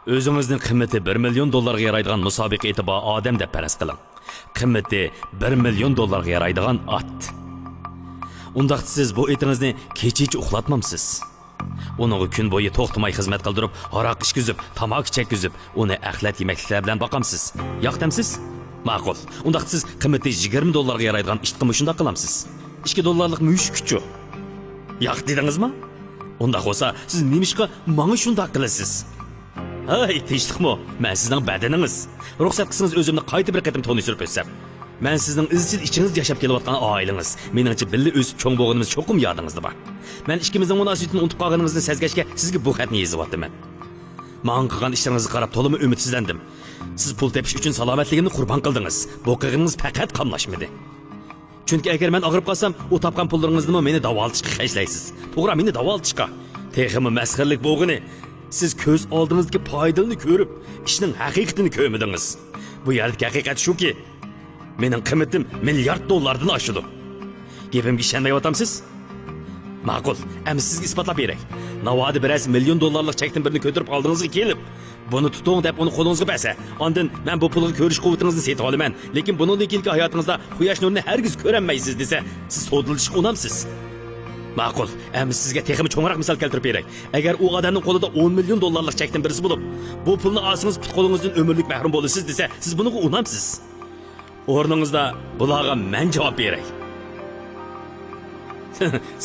Özünüzün qiymati 1 million dollarga yaraydigan musobaqa etiba odam deb faraz qiling. Qiymati 1 million dollarga yaraydigan at. Undaqda siz bu etingizni kechich uxlatmamsiz. Uning kun bo'yi to'xtamay xizmat qildirib, aroq ichkizib, tamoq chekkizib, uni axlat yemekliklar bilan boqamsiz. Yoqtamsiz? Ma'qul. Undaqda siz qiymati 20 dollarga yaraydigan ishni shunday qilamsiz. 2 dollarlik mushuk kuchi. Yoq dedingizmi? Undaq bo'lsa, siz nimishqa menga shunday qilasiz? Ay, tinchlikmi? Men sizning badaningiz. Ruxsat qilsangiz o'zimni qayta bir qatim to'ni surib o'tsam. Men sizning izchil ichingiz yashab kelayotgan oilangiz. Meningcha billa o'sib cho'ng bo'lganimiz cho'qim yodingizda bor. Men ikkimizning munosabatini unutib qolganimizni sezgachga sizga bu xatni yozyapman. Men qilgan ishlaringizga qarab to'limi umidsizlandim. Siz pul tepish uchun salomatligimni qurbon qildingiz. Bu qilganingiz faqat qamlashmadi. Chunki agar men og'rib qolsam, u topgan pullaringizni meni davolatishga xajlaysiz. To'g'ri, meni davolatishga. Texmi masxarlik bo'lg'ini. Siz ko'z oldingizdagi foydani ko'rib, ishning haqiqatini ko'rmadingiz. Bu yerdagi haqiqat shuki, mening qiymatim milliard dollardan oshdi. Gapimga ishonmayapsiz? Ma'qul, endi sizga isbotlab beray. Navoda biraz million dollarlik chekdan birini ko'tarib oldingizga kelib, buni tuting deb uni qo'lingizga bersa, ondan men bu pulga ko'rish quvvatingizni setib olaman, lekin bundan keyingi hayotingizda quyosh nurini hargiz ko'rolmaysiz desa, siz so'dilishga unamsiz. Ma'qul, endi sizga texmi cho'ngroq misol keltirib beray. Agar u odamning qo'lida 10 million dollarlik chekdan birisi bo'lib, bu pulni olsangiz put qo'lingizdan umrlik mahrum bo'lasiz desa, siz bunga unamsiz. O'rningizda bularga men javob beray.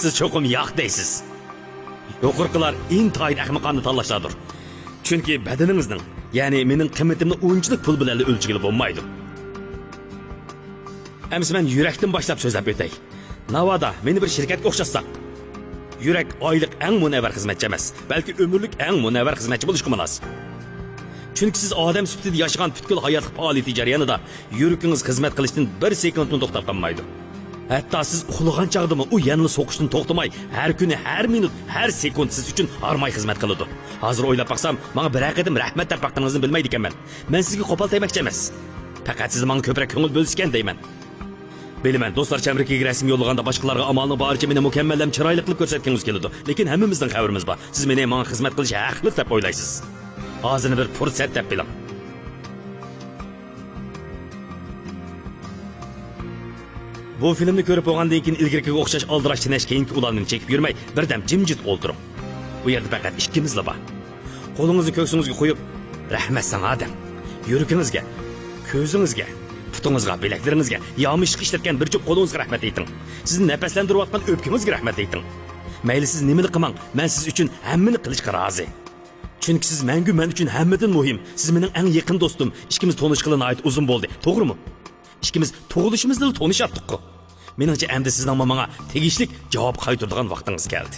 Siz cho'qim yo'q deysiz. Yo'qirqilar intayin ahmoqona tanlashlardir. Chunki badaningizning, ya'ni mening qiymatimni o'yinchilik pul bilan o'lchagili bo'lmaydi. Endi men yurakdan boshlab so'zlab o'tay. Navoda meni bir shirkatga o'xshatsak, yurak oylik eng munavvar xizmatchi emas, balki umrlik eng munavvar xizmatchi bo'lishga munosib. Chunki siz odam sifatida yashagan butkul hayotlik faoliyati jarayonida yuragingiz xizmat qilishdan 1 sekundni to'xtab qolmaydi. Hatto siz uxlagan chog'dami u yanni so'qishdan to'xtamay, har kuni, har minut, har sekund siz uchun armay xizmat qiladi. Hozir o'ylab baqsam, menga bir qatim rahmat deb baqaningizni bilmaydi ekanman. Men sizga qo'pol tegmoqchi emas. Faqat siz menga ko'proq ko'ngil bo'lishgan deyman. Bilaman, do'stlar Chamrikiga rasm yo'llaganda boshqalarga amalni boricha meni mukammallam chiroyli qilib ko'rsatganingiz keladi. Lekin hammamizning xabarimiz bor. Siz meni menga xizmat qilish haqli deb o'ylaysiz. Hozirni bir fursat deb biling. Bu filmni ko'rib bo'lgandan keyin ilgariga o'xshash aldirash tinash keyingi ularni chekib yurmay, birdam jimjit o'ltiring. Bu yerda faqat ikkimizla bor. Qo'lingizni ko'ksingizga qo'yib, rahmat sana adam. Yuragingizga, ko'zingizga, putingizga, bilaklaringizga, yomish ishlatgan bir cho'p qo'lingizga rahmat ayting. Sizni nafaslantirayotgan o'pkingizga rahmat ayting. Mayli siz nimani qilmang, men siz uchun hammani qilishga rozi. Chunki siz men uchun hammadan muhim. Siz mening eng yaqin do'stim. Ikkimiz tanishqilina ayt uzun bo'ldi. To'g'rimi? Ikkimiz tug'ilishimizda tanishatdik-ku. Meningcha endi sizning menga tegishli javob qaytaradigan vaqtingiz keldi.